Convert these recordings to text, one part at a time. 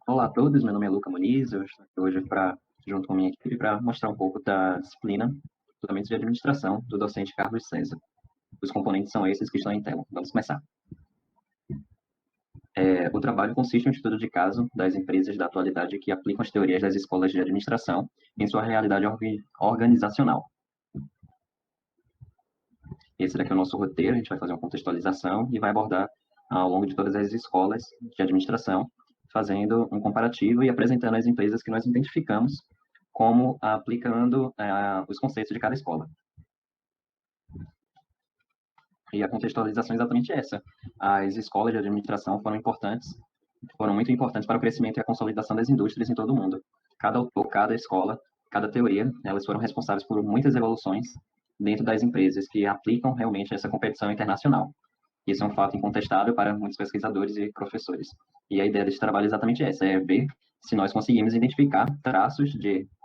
Olá a todos, meu nome é Luca Muniz, eu estou aqui hoje junto com a minha equipe para mostrar um pouco da disciplina Fundamentos de Administração do docente Carlos César. Os componentes são esses que estão em tela. Vamos começar. O trabalho consiste em um estudo de caso das empresas da atualidade que aplicam as teorias das escolas de administração em sua realidade organizacional. Esse daqui é o nosso roteiro, a gente vai fazer uma contextualização e vai abordar ao longo de todas as escolas de administração, fazendo um comparativo e apresentando as empresas que nós identificamos como aplicando os conceitos de cada escola. E a contextualização é exatamente essa. As escolas de administração foram muito importantes para o crescimento e a consolidação das indústrias em todo o mundo. Cada autor, cada escola, cada teoria, elas foram responsáveis por muitas evoluções dentro das empresas que aplicam realmente essa competição internacional. Isso é um fato incontestável para muitos pesquisadores e professores. E a ideia desse trabalho é exatamente essa, é ver se nós conseguimos identificar traços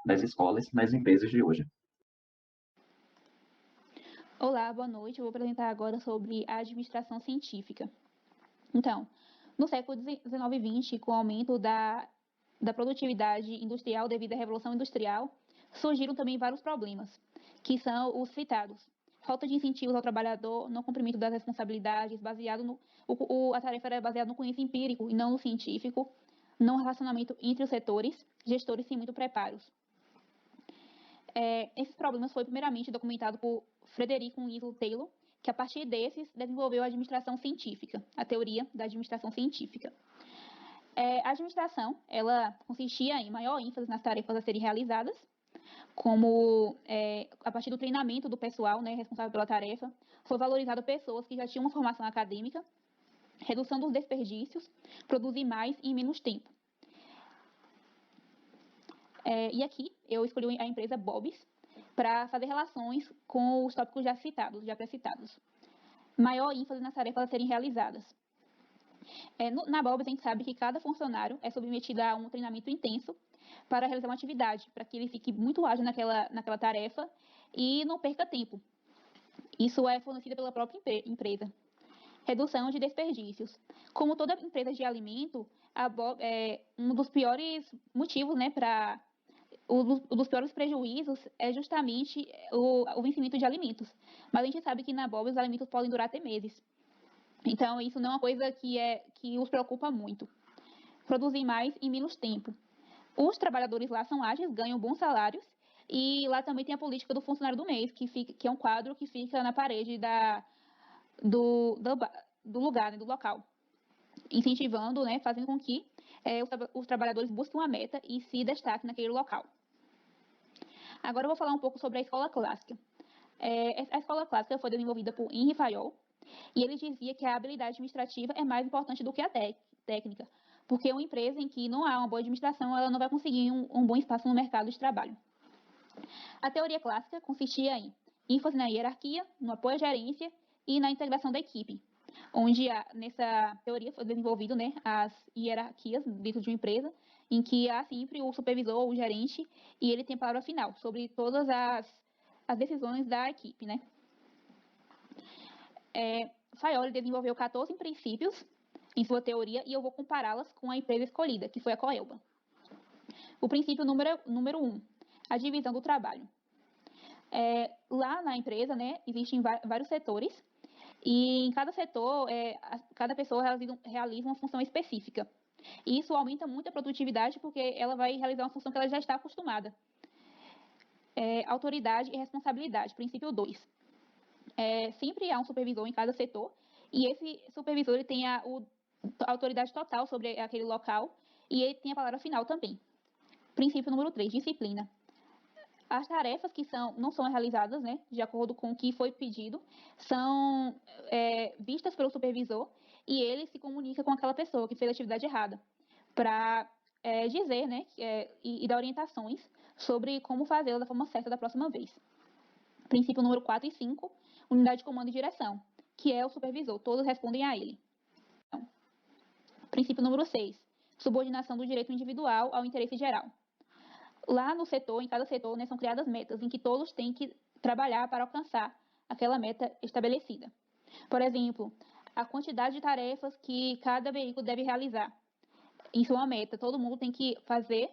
das escolas nas empresas de hoje. Olá, boa noite. Eu vou apresentar agora sobre a administração científica. Então, no século XIX e XX, com o aumento da produtividade industrial devido à Revolução Industrial, surgiram também vários problemas, que são os citados. Falta de incentivos ao trabalhador, não cumprimento das responsabilidades, a tarefa era baseada no conhecimento empírico e não no científico, não relacionamento entre os setores, gestores sem muito preparos. Esses problemas foi primeiramente documentado por Frederico Winslow Taylor, que a partir desses desenvolveu a administração científica, a teoria da administração científica. A administração, ela consistia em maior ênfase nas tarefas a serem realizadas, como a partir do treinamento do pessoal, né, responsável pela tarefa, foi valorizado pessoas que já tinham uma formação acadêmica, redução dos desperdícios, produzir mais em menos tempo. E aqui eu escolhi a empresa Bob's para fazer relações com os tópicos já pré-citados. Maior ênfase nas tarefas a serem realizadas. Na Bob's a gente sabe que cada funcionário é submetido a um treinamento intenso para realizar uma atividade, para que ele fique muito ágil naquela tarefa e não perca tempo. Isso é fornecido pela própria empresa. Redução de desperdícios. Como toda empresa de alimento, um dos piores motivos, né, um dos piores prejuízos é justamente o vencimento de alimentos. Mas a gente sabe que na Bob's os alimentos podem durar até meses. Então, isso não é uma coisa que os preocupa muito. Produzir mais em menos tempo. Os trabalhadores lá são ágeis, ganham bons salários, e lá também tem a política do funcionário do mês, que é um quadro que fica na parede do lugar, né, do local, incentivando, né, fazendo com que os trabalhadores busquem uma meta e se destaquem naquele local. Agora eu vou falar um pouco sobre a escola clássica. A escola clássica foi desenvolvida por Henri Fayol, e ele dizia que a habilidade administrativa é mais importante do que a técnica, porque uma empresa em que não há uma boa administração, ela não vai conseguir um bom espaço no mercado de trabalho. A teoria clássica consistia em ênfase na hierarquia, no apoio à gerência e na integração da equipe, onde nessa teoria foi desenvolvido, né, as hierarquias dentro de uma empresa, em que há sempre o supervisor, o gerente, e ele tem a palavra final sobre todas as decisões da equipe, né? Fayol desenvolveu 14 princípios em sua teoria e eu vou compará-las com a empresa escolhida, que foi a Coelba. O princípio número 1, a divisão do trabalho. Lá na empresa, né, existem vários setores e em cada setor, cada pessoa realiza uma função específica. E isso aumenta muito a produtividade porque ela vai realizar uma função que ela já está acostumada. Autoridade e responsabilidade, princípio 2. Sempre há um supervisor em cada setor e esse supervisor ele tem a autoridade total sobre aquele local e ele tem a palavra final também. Princípio número 3, disciplina. As tarefas que não são realizadas, né, de acordo com o que foi pedido, são vistas pelo supervisor e ele se comunica com aquela pessoa que fez a atividade errada para dizer, né, e dar orientações sobre como fazê-la da forma certa da próxima vez. Princípio número 4 e 5, unidade de comando e direção, que é o supervisor, todos respondem a ele. Então, princípio número 6, subordinação do direito individual ao interesse geral. Lá no setor, em cada setor, né, são criadas metas em que todos têm que trabalhar para alcançar aquela meta estabelecida. Por exemplo, a quantidade de tarefas que cada veículo deve realizar. Isso é uma meta, todo mundo tem que fazer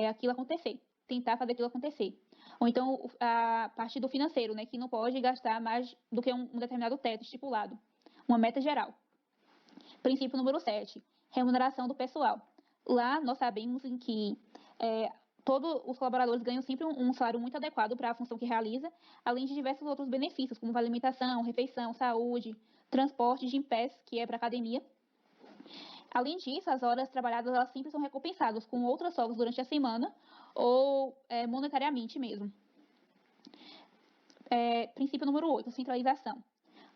aquilo acontecer, tentar fazer aquilo acontecer. Ou então a parte do financeiro, né, que não pode gastar mais do que um determinado teto estipulado, uma meta geral. Princípio número 7, remuneração do pessoal. Lá nós sabemos em que todos os colaboradores ganham sempre um salário muito adequado para a função que realiza, além de diversos outros benefícios, como alimentação, refeição, saúde, transporte de pés, que é para academia. Além disso, as horas trabalhadas elas sempre são recompensadas com outras folgas durante a semana ou monetariamente mesmo. Princípio número 8, centralização.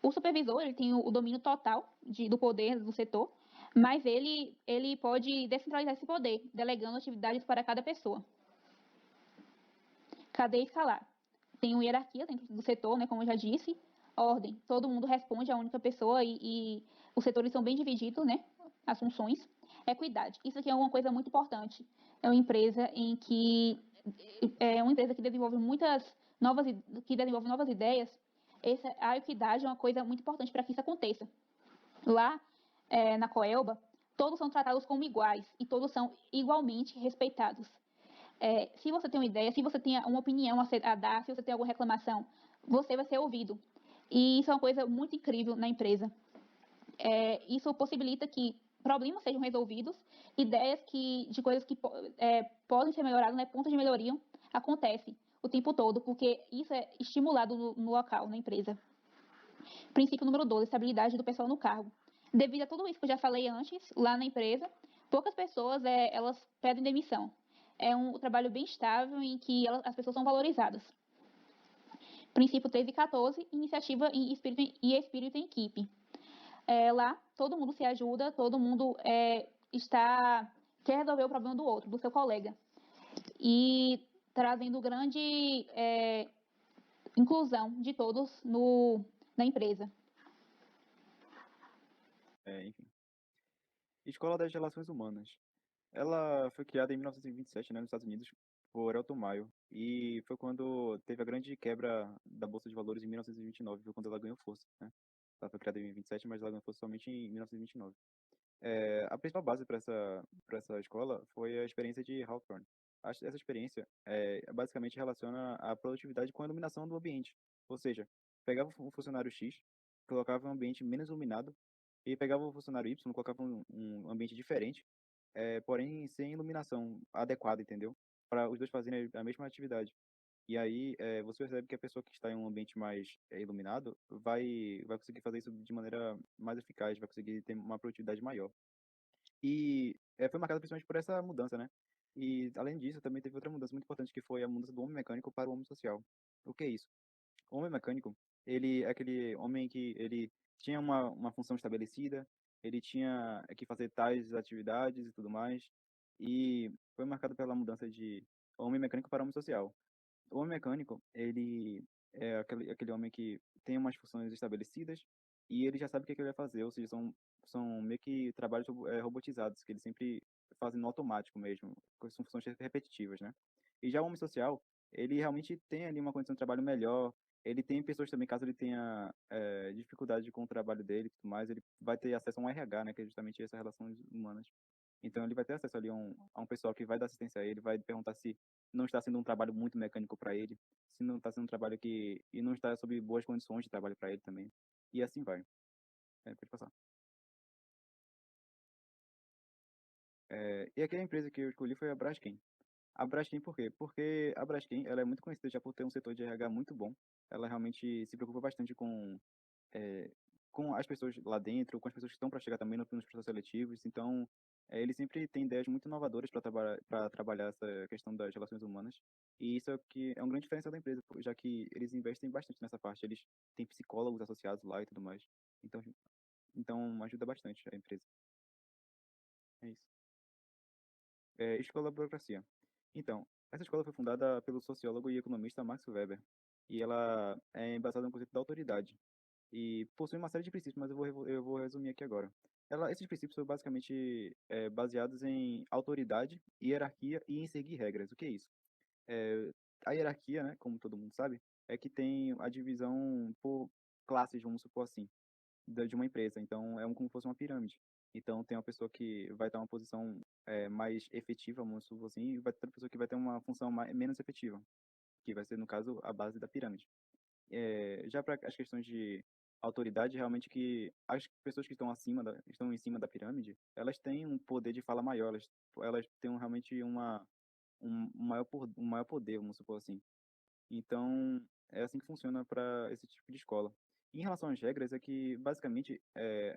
O supervisor ele tem o domínio total do poder do setor, mas ele pode descentralizar esse poder, delegando atividades para cada pessoa. Cadeia escalar. Tem uma hierarquia dentro do setor, né, como eu já disse. Ordem. Todo mundo responde a única pessoa e os setores são bem divididos, né, as funções. Equidade. Isso aqui é uma coisa muito importante. É uma empresa que desenvolve novas ideias. A equidade é uma coisa muito importante para que isso aconteça. Lá, na Coelba, todos são tratados como iguais e todos são igualmente respeitados. Se você tem uma ideia, se você tem uma opinião a dar, se você tem alguma reclamação, você vai ser ouvido. E isso é uma coisa muito incrível na empresa. Isso possibilita que problemas sejam resolvidos, ideias de coisas que podem ser melhoradas, né, pontos de melhoria, acontecem o tempo todo, porque isso é estimulado no local, na empresa. Princípio número 12, estabilidade do pessoal no cargo. Devido a tudo isso que eu já falei antes, lá na empresa, poucas pessoas elas pedem demissão. É um trabalho bem estável em que as pessoas são valorizadas. Princípio 13 e 14, iniciativa e espírito em equipe. Lá, todo mundo se ajuda, todo mundo quer resolver o problema do outro, do seu colega. E trazendo grande inclusão de todos na empresa. Enfim. Escola das Relações Humanas. Ela foi criada em 1927, né, nos Estados Unidos, por Elton Mayo, e foi quando teve a grande quebra da Bolsa de Valores em 1929, foi quando ela ganhou força, né? Ela foi criada em 27, mas ela ganhou força somente em 1929. A principal base para essa escola foi a experiência de Hawthorne. Essa experiência basicamente relaciona a produtividade com a iluminação do ambiente. Ou seja, pegava um funcionário X, colocava um ambiente menos iluminado, e pegava o funcionário Y, colocava um ambiente diferente, porém sem iluminação adequada, entendeu? Para os dois fazerem a mesma atividade. E aí você percebe que a pessoa que está em um ambiente mais iluminado vai conseguir fazer isso de maneira mais eficaz, vai conseguir ter uma produtividade maior. E foi marcado principalmente por essa mudança, né? E além disso, também teve outra mudança muito importante que foi a mudança do homem mecânico para o homem social. O que é isso? O homem mecânico, ele é aquele homem que ele tinha uma função estabelecida, ele tinha que fazer tais atividades e tudo mais, e foi marcado pela mudança de homem mecânico para homem social. O homem mecânico, ele é aquele homem que tem umas funções estabelecidas e ele já sabe o que, é que ele vai fazer, ou seja, são meio que trabalhos robotizados, que eles sempre fazem no automático mesmo, são funções repetitivas, né? E já o homem social, ele realmente tem ali uma condição de trabalho melhor, ele tem pessoas também, caso ele tenha dificuldade com o trabalho dele e tudo mais, ele vai ter acesso a um RH, né, que é justamente essas relações humanas. Então ele vai ter acesso ali a um pessoal que vai dar assistência a ele, vai perguntar se não está sendo um trabalho muito mecânico para ele, se não está sendo um trabalho e não está sob boas condições de trabalho para ele também. E assim vai. Pode passar. E aqui a empresa que eu escolhi foi a Braskem. A Braskem por quê? Porque a Braskem ela é muito conhecida já por ter um setor de RH muito bom. Ela realmente se preocupa bastante eh, com as pessoas lá dentro, com as pessoas que estão para chegar também nos processos seletivos. Então, ele sempre tem ideias muito inovadoras para trabalhar essa questão das relações humanas. E isso é o que é um grande diferencial da empresa, já que eles investem bastante nessa parte. Eles têm psicólogos associados lá e tudo mais. Então, ajuda bastante a empresa. É isso. Escola da Burocracia. Então, essa escola foi fundada pelo sociólogo e economista Max Weber. E ela é embasada no conceito da autoridade e possui uma série de princípios, mas eu vou resumir aqui agora. Esses princípios são basicamente baseados em autoridade, hierarquia e em seguir regras. O que é isso? É, a hierarquia, né, como todo mundo sabe, é que tem a divisão por classes, vamos supor assim, de uma empresa. Então, como se fosse uma pirâmide. Então, tem uma pessoa que vai ter uma posição mais efetiva, vamos supor assim, e vai ter outra pessoa que vai ter uma função menos efetiva, que vai ser, no caso, a base da pirâmide. Já para as questões de autoridade, realmente que as pessoas que estão em cima da pirâmide, elas têm um poder de fala maior, elas têm realmente um maior poder, vamos supor assim. Então, é assim que funciona para esse tipo de escola. Em relação às regras, é que, basicamente,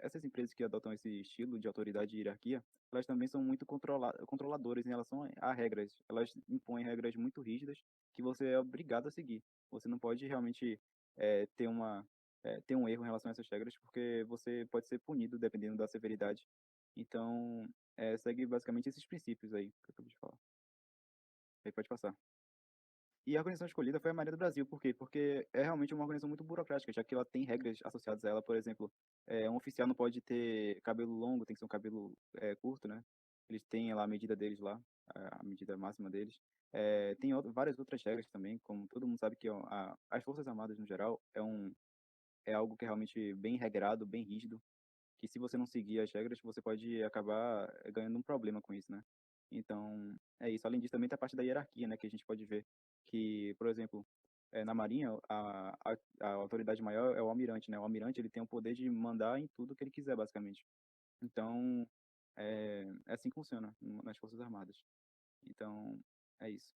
essas empresas que adotam esse estilo de autoridade e hierarquia, elas também são muito controladoras em relação a regras. Elas impõem regras muito rígidas que você é obrigado a seguir. Você não pode realmente ter ter um erro em relação a essas regras, porque você pode ser punido dependendo da severidade. Então, segue basicamente esses princípios aí que eu acabei de falar. Aí pode passar. E a organização escolhida foi a Marinha do Brasil. Por quê? Porque é realmente uma organização muito burocrática, já que ela tem regras associadas a ela. Por exemplo, um oficial não pode ter cabelo longo, tem que ser um cabelo curto, né? Eles têm lá a medida deles lá, a medida máxima deles. Tem várias outras regras também, como todo mundo sabe que as Forças Armadas, no geral, é algo que é realmente bem regrado, bem rígido, que se você não seguir as regras, você pode acabar ganhando um problema com isso, né? Então, é isso. Além disso, também tem a parte da hierarquia, né? Que a gente pode ver que, por exemplo, na Marinha, a autoridade maior é o almirante, né? O almirante, ele tem o poder de mandar em tudo que ele quiser, basicamente. Então, é assim que funciona nas Forças Armadas. Então, é isso.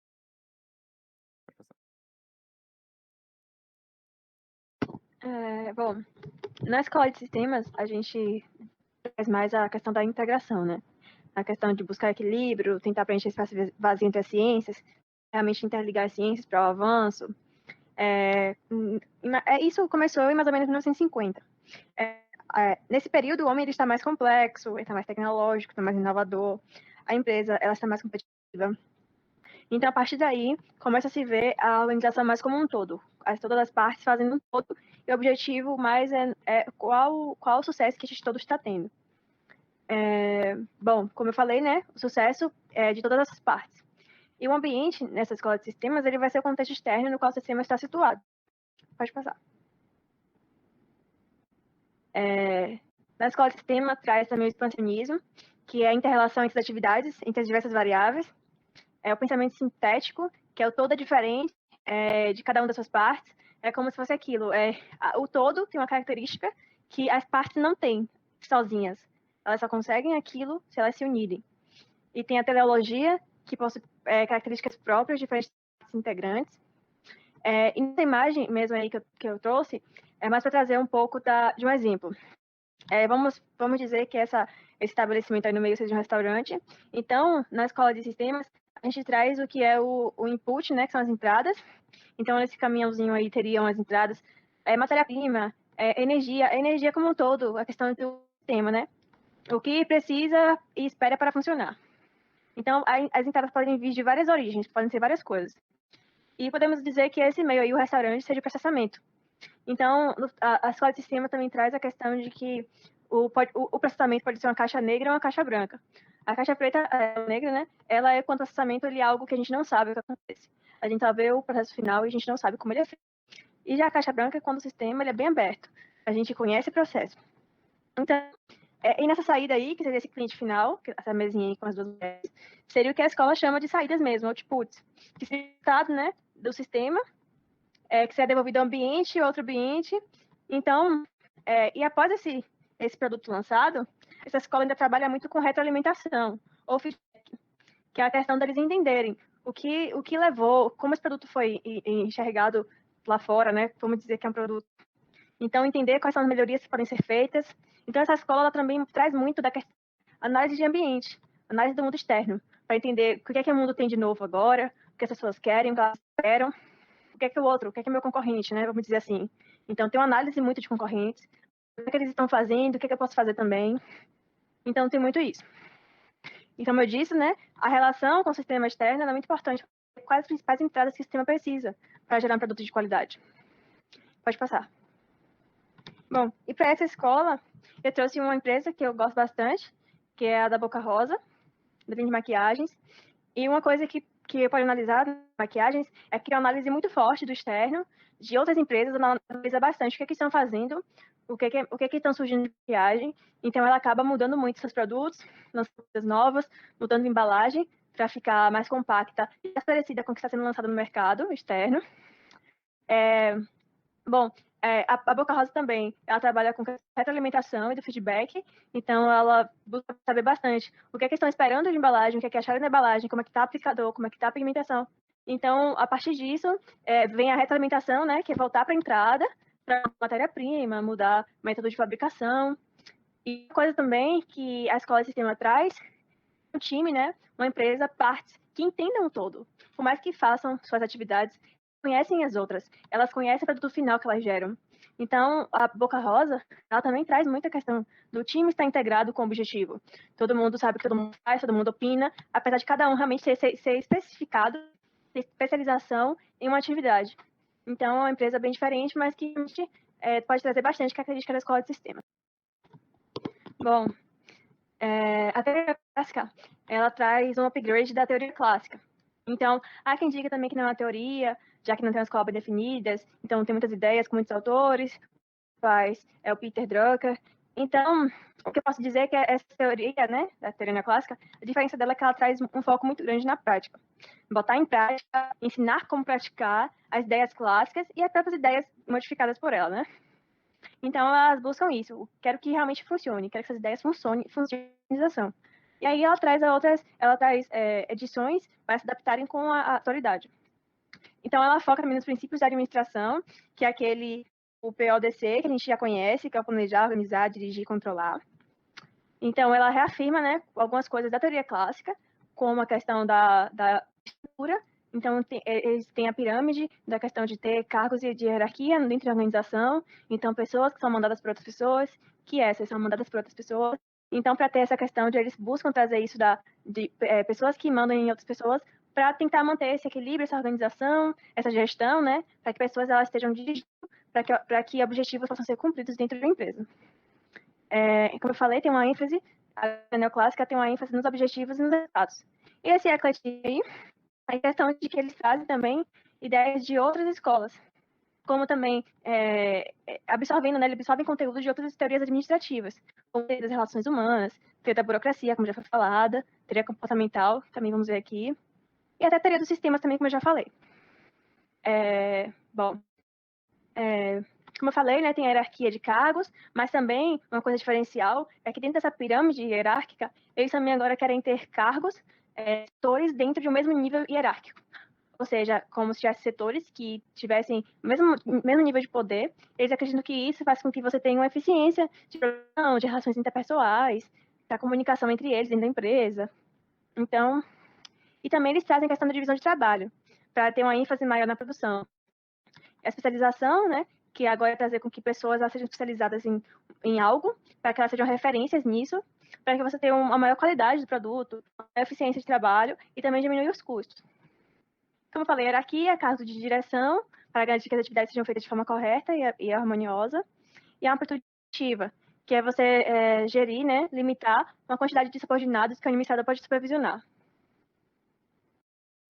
Pode passar. Bom, na escola de sistemas, a gente traz mais a questão da integração, né? A questão de buscar equilíbrio, tentar preencher espaço vazio entre as ciências, realmente interligar as ciências para o avanço. Isso começou em mais ou menos 1950. Nesse período, o homem ele está mais complexo, ele está mais tecnológico, está mais inovador, a empresa ela está mais competitiva. Então, a partir daí, começa a se ver a organização mais como um todo, todas as partes fazendo um todo, e o objetivo mais é qual o sucesso que a gente todos está tendo. Bom, como eu falei, né, o sucesso é de todas essas partes. E o ambiente nessa escola de sistemas, ele vai ser o contexto externo no qual o sistema está situado. Pode passar. Na escola de sistema, traz também o expansionismo, que é a inter-relação entre as atividades, entre as diversas variáveis. O pensamento sintético, que é o todo é diferente de cada uma das suas partes. É como se fosse aquilo. O todo tem uma característica que as partes não têm sozinhas. Elas só conseguem aquilo se elas se unirem. E tem a teleologia, que possui características próprias, diferentes partes integrantes. E nessa imagem mesmo aí que eu trouxe, é mais para trazer um pouco de um exemplo. Vamos dizer que esse estabelecimento aí no meio seja um restaurante. Então, na escola de sistemas, a gente traz o que é o input, né, que são as entradas. Então, nesse caminhãozinho aí teriam as entradas, matéria-prima, energia como um todo, a questão do sistema, né? O que precisa e espera para funcionar. Então, as entradas podem vir de várias origens, podem ser várias coisas. E podemos dizer que esse meio aí, o restaurante, seja o processamento. Então, a escola de sistema também traz a questão de que o processamento pode ser uma caixa negra ou uma caixa branca. A caixa preta, negra, né? Ela é quando o processamento ele é algo que a gente não sabe o que acontece. A gente só vê o processo final e a gente não sabe como ele é feito. E já a caixa branca é quando o sistema ele é bem aberto. A gente conhece o processo. Então, e nessa saída aí, que seria esse cliente final, essa mesinha aí com as duas mulheres, seria o que a escola chama de saídas mesmo, outputs, que seria o resultado, né, do sistema, que será devolvido ao ambiente, outro ambiente. Então, e após esse produto lançado, essa escola ainda trabalha muito com retroalimentação, ou feedback, que é a questão deles entenderem o que levou, como esse produto foi enxergado lá fora, né? Vamos dizer que é um produto. Então, entender quais são as melhorias que podem ser feitas. Então, essa escola ela também traz muito da análise de ambiente, análise do mundo externo, para entender o que o mundo tem de novo agora, o que as pessoas querem, o que elas esperam, o que é o outro, o que é meu concorrente, né? Vamos dizer assim. Então, tem uma análise muito de concorrentes, o que eles estão fazendo, o que eu posso fazer também. Então, tem muito isso. E como eu disse, né, a relação com o sistema externo é muito importante. Quais as principais entradas que o sistema precisa para gerar um produto de qualidade? Pode passar. Bom, e para essa escola, eu trouxe uma empresa que eu gosto bastante, que é a da Boca Rosa, da linha de maquiagens. E uma coisa que que pode analisar maquiagens é que é uma análise muito forte do externo, de outras empresas, ela analisa bastante o que estão fazendo, o que estão surgindo de maquiagem. Então, ela acaba mudando muito seus produtos, lançando coisas novas, mudando a embalagem para ficar mais compacta e mais parecida com o que está sendo lançado no mercado externo. A Boca Rosa também, ela trabalha com retroalimentação e do feedback, então ela busca saber bastante o que é que estão esperando de embalagem, o que é que acharam da embalagem, como é que está o aplicador, como é que está a pigmentação. Então, a partir disso, vem a retroalimentação, né, que é voltar para a entrada, para a matéria-prima, mudar o método de fabricação. E coisa também que a Escola de Sistema traz, um time, né, uma empresa, partes que entendam o todo. Por mais que façam suas atividades, conhecem as outras, elas conhecem o produto final que elas geram. Então, a Boca Rosa, ela também traz muita questão do time estar integrado com o objetivo. Todo mundo sabe o que todo mundo faz, todo mundo opina, apesar de cada um realmente ser especificado, ter especialização em uma atividade. Então, é uma empresa bem diferente, mas que pode trazer bastante característica da escola de sistema. Bom, a teoria clássica, ela traz um upgrade da teoria clássica. Então, há quem diga também que não é uma teoria, já que não tem uma escola bem definidas, então tem muitas ideias com muitos autores, é o Peter Drucker. Então, o que eu posso dizer é que essa teoria, né, da teoria neoclássica, a diferença dela é que ela traz um foco muito grande na prática. Botar em prática, ensinar como praticar as ideias clássicas e as próprias ideias modificadas por ela, né? Então, elas buscam isso. Eu quero que realmente funcione, quero que essas ideias funcionem na organização. E aí ela traz edições para se adaptarem com a atualidade. Então, ela foca também nos princípios da administração, que é o PODC, que a gente já conhece, que é o planejar, organizar, dirigir e controlar. Então, ela reafirma, né, algumas coisas da teoria clássica, como a questão da estrutura. Então, eles têm a pirâmide da questão de ter cargos de hierarquia dentro da organização. Então, pessoas que são mandadas por outras pessoas, que essas são mandadas por outras pessoas. Então, para ter essa questão de eles buscam trazer isso de pessoas que mandam em outras pessoas, para tentar manter esse equilíbrio, essa organização, essa gestão, né? Para que pessoas elas estejam dirigindo, para que objetivos possam ser cumpridos dentro da empresa. Como eu falei, tem uma ênfase, a neoclássica tem uma ênfase nos objetivos e nos resultados. E esse ecletismo aí, a questão de que eles trazem também ideias de outras escolas, como também absorvendo, né, eles absorvem conteúdo de outras teorias administrativas, como teoria das relações humanas, teoria da burocracia, como já foi falada, teoria comportamental, também vamos ver aqui, e até teoria dos sistemas também, como eu já falei. Como eu falei, né, tem a hierarquia de cargos, mas também uma coisa diferencial é que dentro dessa pirâmide hierárquica, eles também agora querem ter cargos, setores dentro de um mesmo nível hierárquico. Ou seja, como se tivesse setores que tivessem o mesmo nível de poder, eles acreditam que isso faz com que você tenha uma eficiência de produção, de relações interpessoais, da comunicação entre eles dentro da empresa. Então, e também eles trazem a questão da divisão de trabalho, para ter uma ênfase maior na produção. A especialização, né, que agora é trazer com que pessoas sejam especializadas em algo, para que elas sejam referências nisso, para que você tenha uma maior qualidade do produto, uma maior eficiência de trabalho e também diminuir os custos. Como eu falei, hierarquia, cargo de direção, para garantir que as atividades sejam feitas de forma correta e harmoniosa. E a amplitude ativa, que é você gerir, né, limitar uma quantidade de subordinados que a administrador pode supervisionar.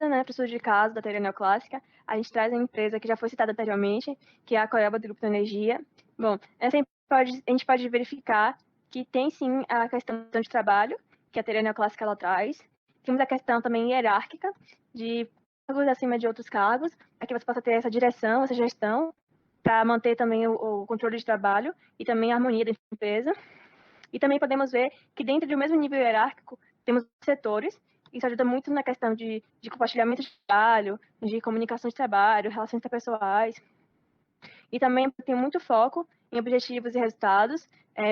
Né, para o estudo de caso da teoria neoclássica, a gente traz uma empresa que já foi citada anteriormente, que é a Coelba do Grupo de Energia. Bom, a gente pode verificar que tem sim a questão de trabalho, que a teoria neoclássica ela traz. Temos a questão também hierárquica, de cargos acima de outros cargos, para que você possa ter essa direção, essa gestão, para manter também o controle de trabalho e também a harmonia dentro da empresa. E também podemos ver que dentro do mesmo nível hierárquico temos setores. Isso ajuda muito na questão de compartilhamento de trabalho, de comunicação de trabalho, relações interpessoais. E também tem muito foco em objetivos e resultados.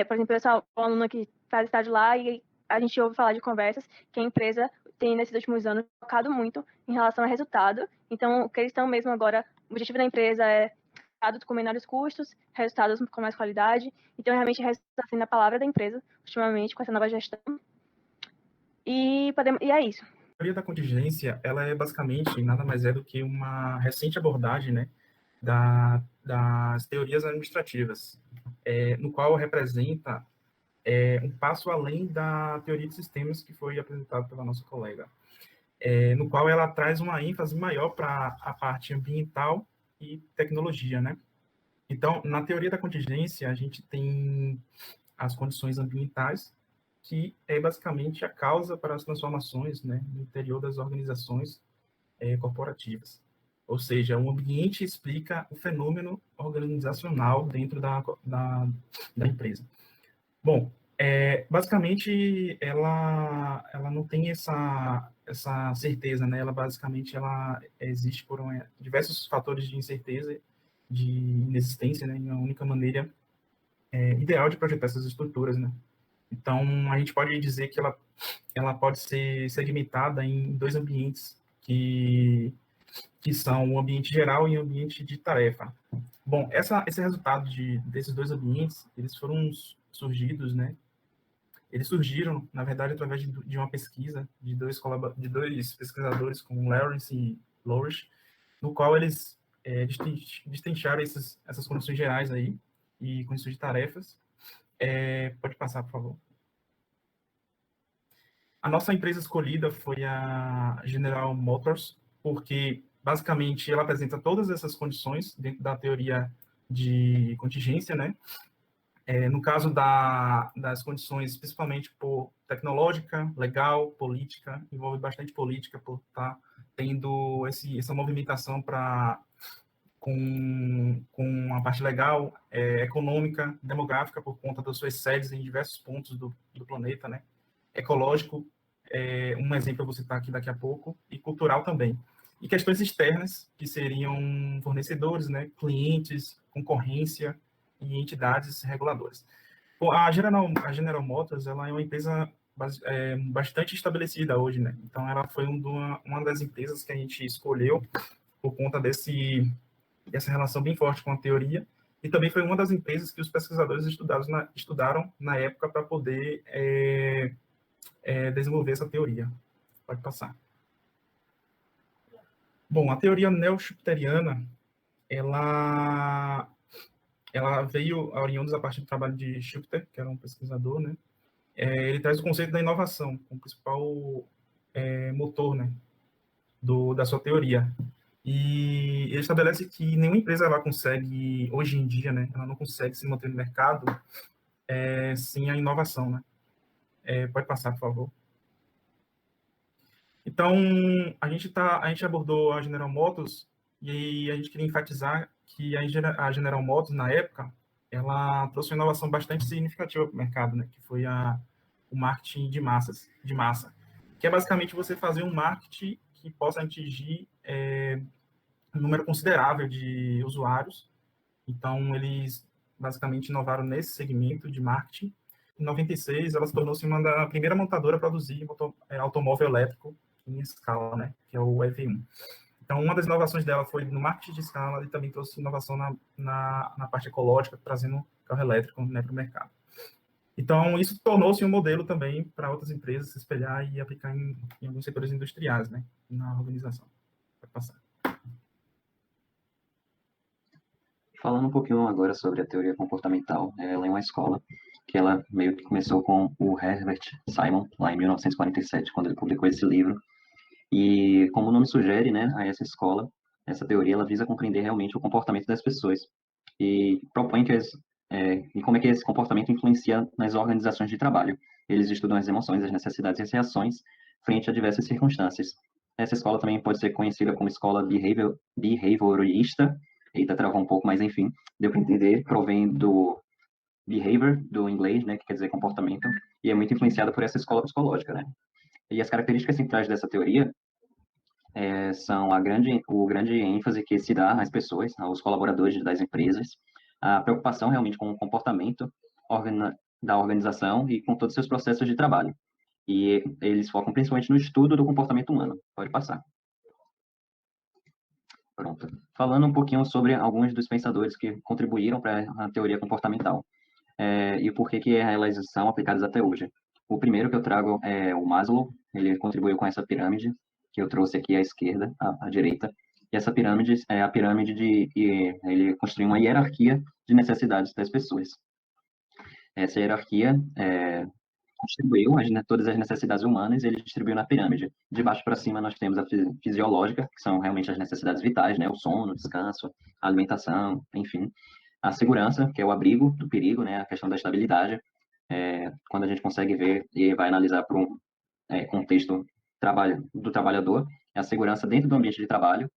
Por exemplo, eu sou uma aluna que faz estágio lá e a gente ouve falar de conversas que a empresa tem, nesses últimos anos, focado muito em relação a resultado. Então, o que eles estão mesmo agora, o objetivo da empresa é resultados com menores custos, resultados com mais qualidade. Então, realmente, resultados está sendo a palavra da empresa, ultimamente, com essa nova gestão. E é isso. A teoria da contingência, ela é basicamente nada mais é do que uma recente abordagem, né, das teorias administrativas, no qual representa um passo além da teoria de sistemas que foi apresentado pela nossa colega. no qual ela traz uma ênfase maior para a parte ambiental e tecnologia, né? Então, na teoria da contingência, a gente tem as condições ambientais, que é basicamente a causa para as transformações, né, no interior das organizações corporativas. Ou seja, o ambiente explica o fenômeno organizacional dentro da empresa. Bom, basicamente, ela não tem essa certeza, né? Ela basicamente existe por diversos fatores de incerteza, de inexistência, né? E a única maneira ideal de projetar essas estruturas, né? Então, a gente pode dizer que ela pode ser segmentada em dois ambientes que são o ambiente geral e o ambiente de tarefa. Bom, esse resultado desses dois ambientes, eles foram surgidos, né? Eles surgiram, na verdade, através de uma pesquisa de dois pesquisadores, como Lawrence e Lourish, no qual eles destrincharam essas condições gerais aí e condições de tarefas. Pode passar, por favor. A nossa empresa escolhida foi a General Motors, porque, basicamente, ela apresenta todas essas condições dentro da teoria de contingência, né? No caso das condições, principalmente por tecnológica, legal, política, envolve bastante política, por estar tendo essa movimentação com a parte legal, econômica, demográfica, por conta das suas sedes em diversos pontos do planeta, né? Ecológico, um exemplo eu vou citar aqui daqui a pouco, e cultural também. E questões externas, que seriam fornecedores, né, clientes, concorrência e entidades reguladoras. Bom, a General Motors, ela é uma empresa bastante estabelecida hoje, né? Então, ela foi uma das empresas que a gente escolheu por conta dessa relação bem forte com a teoria, e também foi uma das empresas que os pesquisadores estudaram na época para poder desenvolver essa teoria. Pode passar. Bom, a teoria neo-schumpeteriana, ela veio oriunda a partir do trabalho de Schumpeter, que era um pesquisador, né? Ele traz o conceito da inovação como principal motor, né, da sua teoria. E ele estabelece que nenhuma empresa ela consegue, hoje em dia, né, ela não consegue se manter no mercado sem a inovação, né? Pode passar, por favor. Então, a gente abordou a General Motors e a gente queria enfatizar que a General Motors, na época, ela trouxe uma inovação bastante significativa para o mercado, né? Que foi o marketing de massa, que é basicamente você fazer um marketing que possa atingir um número considerável de usuários. Então, eles basicamente inovaram nesse segmento de marketing. Em 96, ela se tornou-se uma da primeira montadora a produzir automóvel elétrico em escala, né, que é o EV1. Então, uma das inovações dela foi no marketing de escala e também trouxe inovação na parte ecológica, trazendo carro elétrico, né, para o mercado. Então, isso tornou-se um modelo também para outras empresas se espelhar e aplicar em alguns setores industriais, né, na organização. Pode passar. Falando um pouquinho agora sobre a teoria comportamental, ela é uma escola que ela meio que começou com o Herbert Simon, lá em 1947, quando ele publicou esse livro. E como o nome sugere, né, a essa escola, essa teoria, ela visa compreender realmente o comportamento das pessoas e propõe e como é que esse comportamento influencia nas organizações de trabalho. Eles estudam as emoções, as necessidades e as reações frente a diversas circunstâncias. Essa escola também pode ser conhecida como escola behaviorista. Eita, travou um pouco, mas enfim, deu para entender, provém do behavior, do inglês, né, que quer dizer comportamento, e é muito influenciada por essa escola psicológica, né. E as características centrais dessa teoria são o grande ênfase que se dá às pessoas, aos colaboradores das empresas, a preocupação realmente com o comportamento da organização e com todos os seus processos de trabalho. E eles focam principalmente no estudo do comportamento humano. Pode passar. Pronto. Falando um pouquinho sobre alguns dos pensadores que contribuíram para a teoria comportamental e por que elas são aplicadas até hoje. O primeiro que eu trago é o Maslow. Ele contribuiu com essa pirâmide que eu trouxe aqui à esquerda, à direita. E essa pirâmide é a pirâmide ele construiu uma hierarquia de necessidades das pessoas. Essa hierarquia distribuiu todas as necessidades humanas, ele distribuiu na pirâmide. De baixo para cima, nós temos a fisiológica, que são realmente as necessidades vitais, né? O sono, o descanso, a alimentação, enfim. A segurança, que é o abrigo do perigo, né? A questão da estabilidade. Quando a gente consegue ver e vai analisar para um contexto do trabalhador, é a segurança dentro do ambiente de trabalho,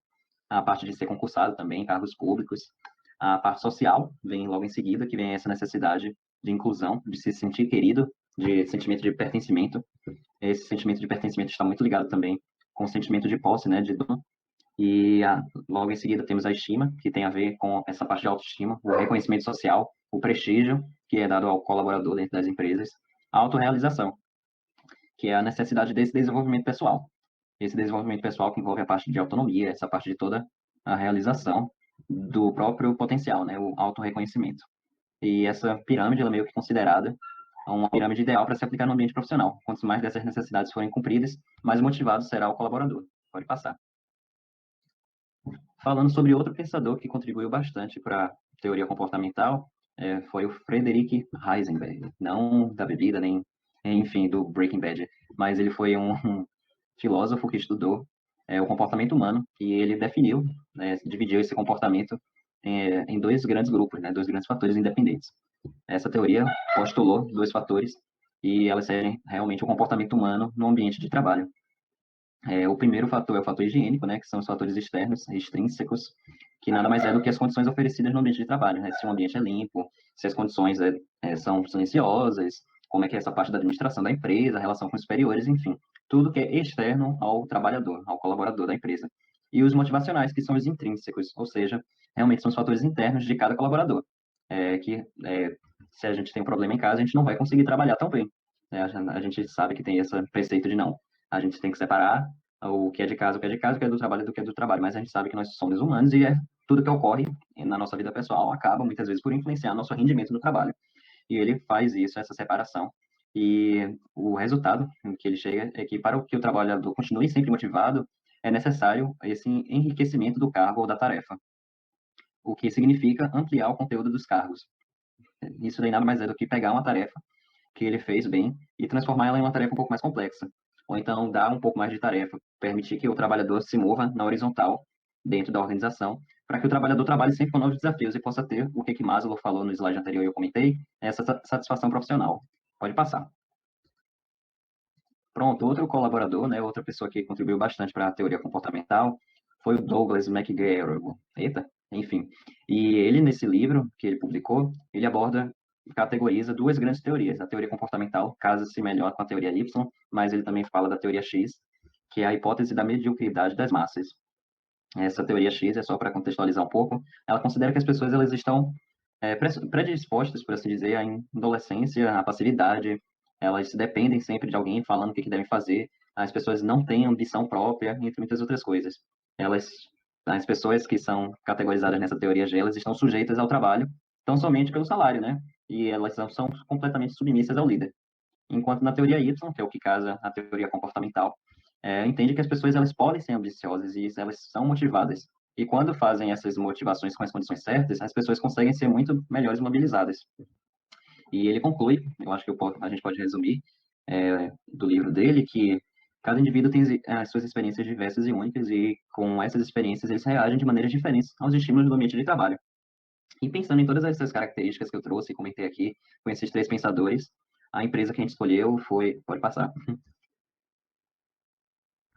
a parte de ser concursado também, cargos públicos. A parte social vem logo em seguida, que vem essa necessidade de inclusão, de se sentir querido, de sentimento de pertencimento. Esse sentimento de pertencimento está muito ligado também com o sentimento de posse, né, de dono. E logo em seguida temos a estima, que tem a ver com essa parte de autoestima, o reconhecimento social, o prestígio que é dado ao colaborador dentro das empresas, a autorrealização, que é a necessidade desse desenvolvimento pessoal. Esse desenvolvimento pessoal que envolve a parte de autonomia, essa parte de toda a realização do próprio potencial, né, o autorreconhecimento. E essa pirâmide ela é meio que considerada uma pirâmide ideal para se aplicar no ambiente profissional. Quanto mais dessas necessidades forem cumpridas, mais motivado será o colaborador. Pode passar. Falando sobre outro pensador que contribuiu bastante para a teoria comportamental, foi o Frederick Heisenberg. Não da bebida, nem, enfim, do Breaking Bad, mas ele foi um filósofo que estudou o comportamento humano e ele definiu, dividiu esse comportamento em dois grandes grupos, né, dois grandes fatores independentes. Essa teoria postulou dois fatores e elas serem realmente o comportamento humano no ambiente de trabalho. O primeiro fator é o fator higiênico, né, que são os fatores externos, extrínsecos, que nada mais é do que as condições oferecidas no ambiente de trabalho, né? Se o ambiente é limpo, se as condições são silenciosas, como é que é essa parte da administração da empresa, a relação com os superiores, enfim, tudo que é externo ao trabalhador, ao colaborador da empresa. E os motivacionais, que são os intrínsecos, ou seja, realmente são os fatores internos de cada colaborador, se a gente tem um problema em casa, a gente não vai conseguir trabalhar tão bem. A gente sabe que tem esse preceito de não. A gente tem que separar o que é de casa, o que é de casa, o que é do trabalho, do que é do trabalho. Mas a gente sabe que nós somos humanos e tudo que ocorre na nossa vida pessoal acaba, muitas vezes, por influenciar nosso rendimento no trabalho. E ele faz isso, essa separação. E o resultado que ele chega é que, para que o trabalhador continue sempre motivado, é necessário esse enriquecimento do cargo ou da tarefa, o que significa ampliar o conteúdo dos cargos. Isso daí nada mais é do que pegar uma tarefa que ele fez bem e transformar ela em uma tarefa um pouco mais complexa. Ou então dar um pouco mais de tarefa, permitir que o trabalhador se mova na horizontal dentro da organização, para que o trabalhador trabalhe sempre com novos desafios e possa ter o que Maslow falou no slide anterior e eu comentei, essa satisfação profissional. Pode passar. Pronto, outro colaborador, né, outra pessoa que contribuiu bastante para a teoria comportamental foi o Douglas McGarrigle. Eita, enfim. E ele, nesse livro que ele publicou, ele categoriza duas grandes teorias. A teoria comportamental casa-se melhor com a teoria Y, mas ele também fala da teoria X, que é a hipótese da mediocridade das massas. Essa teoria X, é só para contextualizar um pouco, ela considera que as pessoas elas estão predispostas, por assim dizer, à indolescência, à passividade, elas dependem sempre de alguém falando o que devem fazer, as pessoas não têm ambição própria, entre muitas outras coisas. As pessoas que são categorizadas nessa teoria G, elas estão sujeitas ao trabalho, tão somente pelo salário, né? E elas são completamente submissas ao líder. Enquanto na teoria Y, que é o que casa a teoria comportamental, entende que as pessoas elas podem ser ambiciosas e elas são motivadas. E quando fazem essas motivações com as condições certas, as pessoas conseguem ser muito melhores mobilizadas. E ele conclui, eu acho que a gente pode resumir do livro dele, que cada indivíduo tem as suas experiências diversas e únicas, e com essas experiências eles reagem de maneiras diferentes aos estímulos do ambiente de trabalho. E pensando em todas essas características que eu trouxe e comentei aqui, com esses três pensadores, a empresa que a gente escolheu foi, pode passar,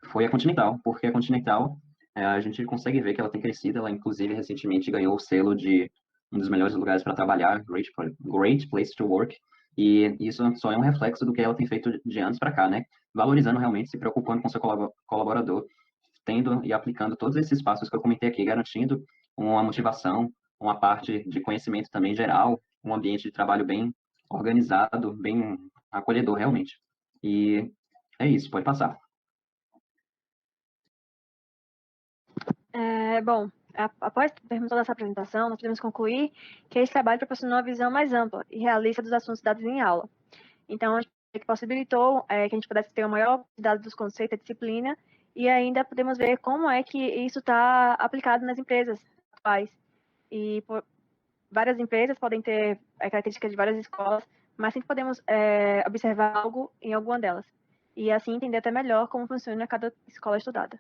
foi a Continental, porque a Continental, a gente consegue ver que ela tem crescido, ela inclusive recentemente ganhou o selo de um dos melhores lugares para trabalhar, Great Place to Work, e isso só é um reflexo do que ela tem feito de anos para cá, né? Valorizando realmente, se preocupando com seu colaborador, tendo e aplicando todos esses passos que eu comentei aqui, garantindo uma motivação, uma parte de conhecimento também geral, um ambiente de trabalho bem organizado, bem acolhedor realmente. E é isso, pode passar. Bom, após termos toda essa apresentação, nós podemos concluir que esse trabalho proporcionou uma visão mais ampla e realista dos assuntos dados em aula. Então, que possibilitou que a gente pudesse ter uma maior cuidado dos conceitos da disciplina e ainda podemos ver como é que isso está aplicado nas empresas atuais. E várias empresas podem ter características de várias escolas, mas sempre podemos observar algo em alguma delas, e assim entender até melhor como funciona cada escola estudada.